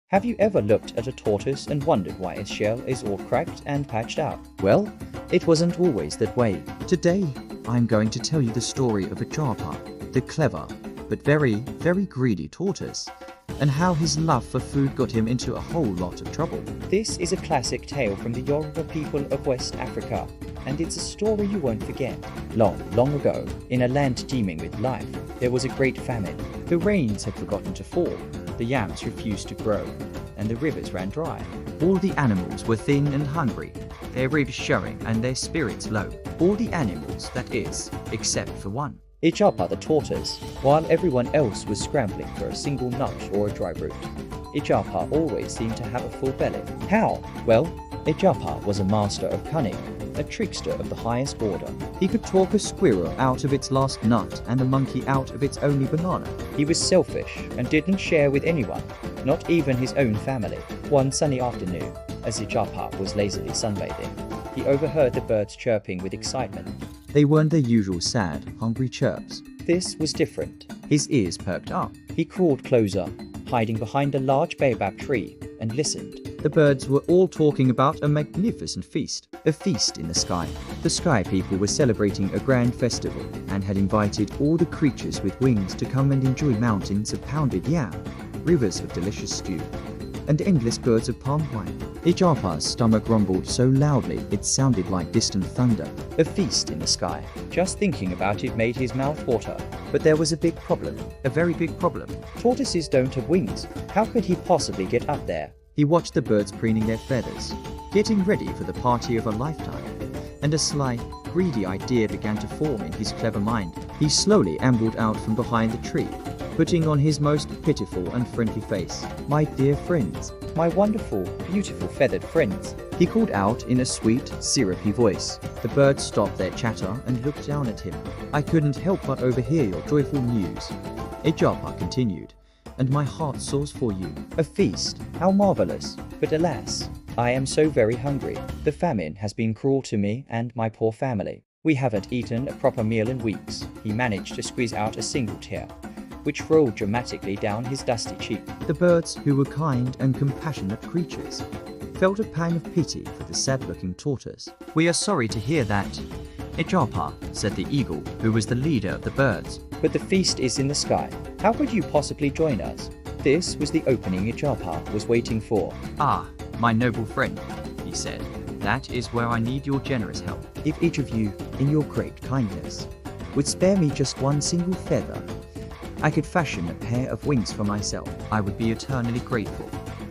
Have you ever looked at a tortoise and wondered why its shell is all cracked and patched out? Well, it wasn't always that way. Today, I'm going to tell you the story of Ijapa, the clever, but very, very greedy tortoise, and how his love for food got him into a whole lot of trouble. This is a classic tale from the Yoruba people of West Africa, and it's a story you won't forget. Long, long ago, in a land teeming with life, there was a great famine. The rains had forgotten to fall, the yams refused to grow, and the rivers ran dry. All the animals were thin and hungry, their ribs showing and their spirits low. All the animals, that is, except for one. Ijapa the tortoise, while everyone else was scrambling for a single nut or a dry root. Ijapa always seemed to have a full belly. How? Well, Ijapa was a master of cunning, a trickster of the highest order. He could talk a squirrel out of its last nut and a monkey out of its only banana. He was selfish and didn't share with anyone, not even his own family. One sunny afternoon, as Ijapa was lazily sunbathing, he overheard the birds chirping with excitement. They weren't the usual sad, hungry chirps. This was different. His ears perked up. He crawled closer, hiding behind a large baobab tree, and listened. The birds were all talking about a magnificent feast, a feast in the sky. The sky people were celebrating a grand festival and had invited all the creatures with wings to come and enjoy mountains of pounded yam, rivers of delicious stew, and endless gourds of palm wine. Ijapa's stomach rumbled so loudly it sounded like distant thunder. A feast in the sky. Just thinking about it made his mouth water. But there was a big problem. A very big problem. Tortoises don't have wings. How could he possibly get up there? He watched the birds preening their feathers, getting ready for the party of a lifetime, and a sly, greedy idea began to form in his clever mind. He slowly ambled out from behind the tree, putting on his most pitiful and friendly face. "My dear friends, my wonderful, beautiful feathered friends," he called out in a sweet, syrupy voice. The birds stopped their chatter and looked down at him. "I couldn't help but overhear your joyful news," Ijapa continued, "and my heart soars for you." A feast, how marvelous! But alas, I am so very hungry. The famine has been cruel to me and my poor family. We haven't eaten a proper meal in weeks. He managed to squeeze out a single tear, which rolled dramatically down his dusty cheek. The birds, who were kind and compassionate creatures, felt a pang of pity for the sad-looking tortoise. "We are sorry to hear that, Ijapa," said the eagle, who was the leader of the birds. "But the feast is in the sky. How could you possibly join us?" This was the opening Ijapa was waiting for. "Ah, my noble friend," he said, "that is where I need your generous help. If each of you, in your great kindness, would spare me just one single feather, I could fashion a pair of wings for myself. I would be eternally grateful,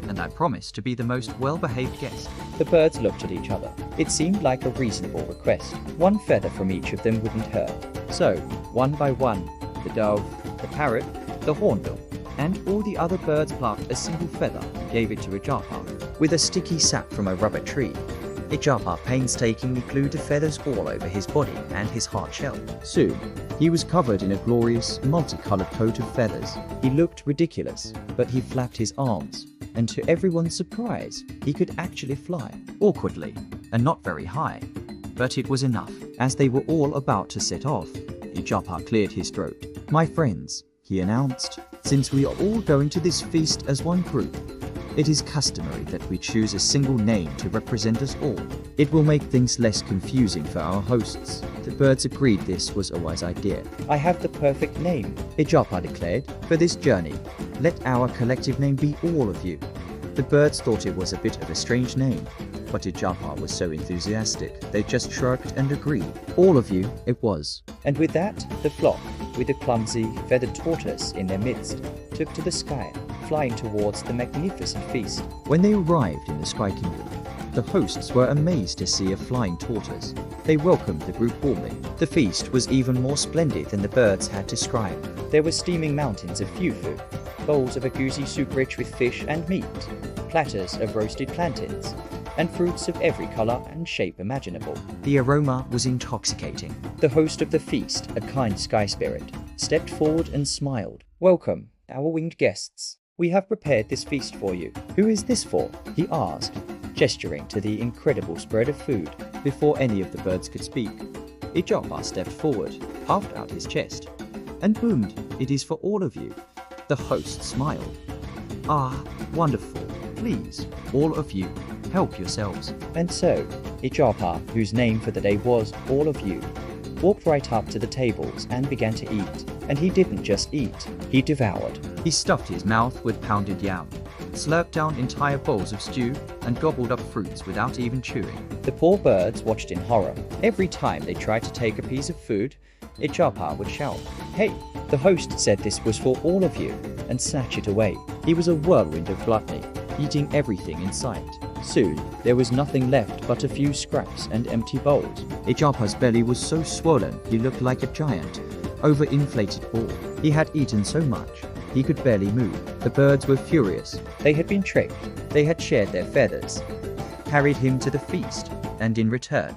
and I promise to be the most well-behaved guest." The birds looked at each other. It seemed like a reasonable request. One feather from each of them wouldn't hurt. So, one by one, the dove, the parrot, the hornbill, and all the other birds plucked a single feather and gave it to Ijapa. With a sticky sap from a rubber tree, Ijapa painstakingly glued the feathers all over his body and his hard shell. Soon, he was covered in a glorious, multicolored coat of feathers. He looked ridiculous, but he flapped his arms, and to everyone's surprise, he could actually fly. Awkwardly, and not very high, but it was enough. As they were all about to set off, Ijapa cleared his throat. "My friends," he announced, "since we are all going to this feast as one group, it is customary that we choose a single name to represent us all. It will make things less confusing for our hosts." The birds agreed this was a wise idea. "I have the perfect name," Ijapa declared. "For this journey, let our collective name be all of you." The birds thought it was a bit of a strange name, but Ijapa was so enthusiastic, they just shrugged and agreed. All of you, it was. And with that, the flock, with the clumsy, feathered tortoise in their midst, took to the sky, flying towards the magnificent feast. When they arrived in the Sky Kingdom, the hosts were amazed to see a flying tortoise. They welcomed the group warmly. The feast was even more splendid than the birds had described. There were steaming mountains of fufu, bowls of a goosey soup rich with fish and meat, platters of roasted plantains, and fruits of every color and shape imaginable. The aroma was intoxicating. The host of the feast, a kind sky spirit, stepped forward and smiled. "Welcome, our winged guests. We have prepared this feast for you." "Who is this for?" he asked, gesturing to the incredible spread of food. Before any of the birds could speak, Ijapa stepped forward, puffed out his chest, and boomed, "It is for all of you." The host smiled. "Ah, wonderful. please, all of you, help yourselves. And so, Ijapa, whose name for the day was all of you, walked right up to the tables and began to eat. And he didn't just eat, he devoured. He stuffed his mouth with pounded yam, slurped down entire bowls of stew, and gobbled up fruits without even chewing. The poor birds watched in horror. Every time they tried to take a piece of food, Ijapa would shout, "Hey, the host said this was for all of you," and snatch it away. He was a whirlwind of gluttony, eating everything in sight. Soon, there was nothing left but a few scraps and empty bowls. Ijapa's belly was so swollen he looked like a giant, overinflated ball. He had eaten so much, he could barely move. The birds were furious. They had been tricked. They had shared their feathers, carried him to the feast, and in return,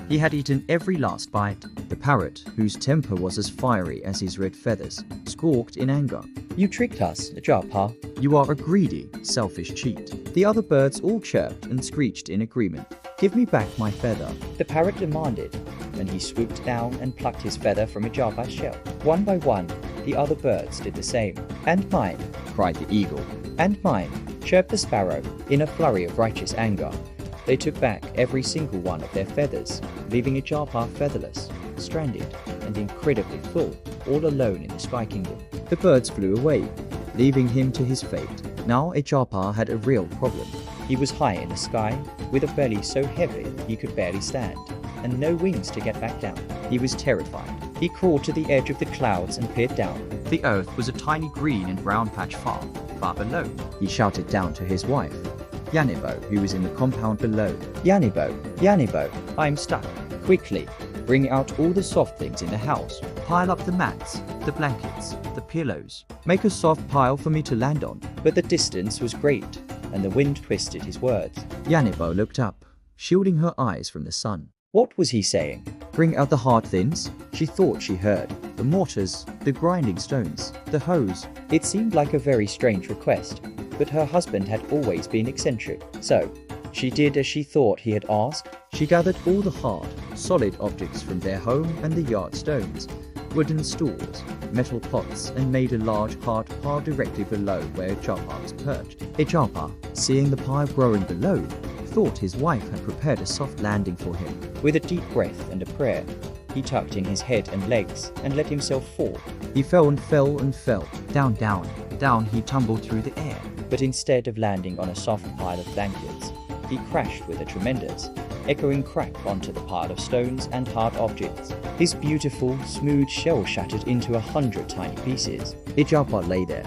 he had eaten every last bite. The parrot, whose temper was as fiery as his red feathers, squawked in anger. "You tricked us, Ijapa." "You are a greedy, selfish cheat." The other birds all chirped and screeched in agreement. "Give me back my feather," the parrot demanded, and he swooped down and plucked his feather from Ijapa's shell. One by one, the other birds did the same. "And mine," cried the eagle. "And mine," chirped the sparrow, in a flurry of righteous anger. They took back every single one of their feathers, leaving Ijapa featherless, stranded, and incredibly full, all alone in the Sky Kingdom. The birds flew away, leaving him to his fate. Now Ijapa had a real problem. He was high in the sky, with a belly so heavy he could barely stand, and no wings to get back down. He was terrified. He crawled to the edge of the clouds and peered down. The earth was a tiny green and brown patch far, far below. He shouted down to his wife, Yanibo, who was in the compound below. "Yanibo, Yanibo, I'm stuck. Quickly, bring out all the soft things in the house. Pile up the mats, the blankets, the pillows. Make a soft pile for me to land on." But the distance was great, and the wind twisted his words. Yanibo looked up, shielding her eyes from the sun. What was he saying? "Bring out the hard things," she thought she heard. "The mortars, the grinding stones, the hoes." It seemed like a very strange request, but her husband had always been eccentric. So, she did as she thought he had asked. She gathered all the hard, solid objects from their home and the yard stones, wooden stools, metal pots, and made a large hard pile directly below where Ijapa was perched. Ijapa, seeing the pile growing below, thought his wife had prepared a soft landing for him. With a deep breath and a prayer, he tucked in his head and legs and let himself fall. He fell and fell and fell. Down, down, down he tumbled through the air. But instead of landing on a soft pile of blankets, he crashed with a tremendous, echoing crack onto the pile of stones and hard objects. His beautiful, smooth shell shattered into 100 tiny pieces. Ijapa lay there,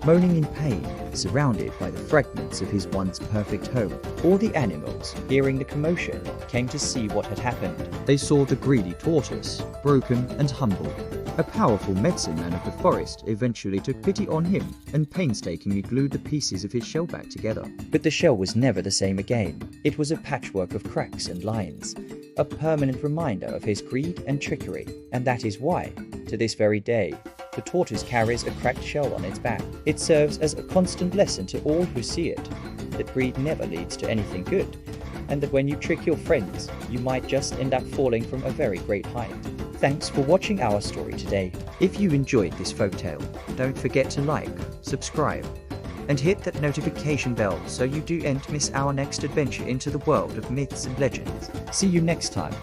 moaning in pain, surrounded by the fragments of his once perfect home. All the animals, hearing the commotion, came to see what had happened. They saw the greedy tortoise, broken and humbled. A powerful medicine man of the forest eventually took pity on him and painstakingly glued the pieces of his shell back together. But the shell was never the same again. It was a patchwork of cracks and lines, a permanent reminder of his greed and trickery. And that is why, to this very day, the tortoise carries a cracked shell on its back. It serves as a constant lesson to all who see it, that greed never leads to anything good, and that when you trick your friends, you might just end up falling from a very great height. Thanks for watching our story today. If you enjoyed this folktale, don't forget to like, subscribe, and hit that notification bell so you don't miss our next adventure into the world of myths and legends. See you next time.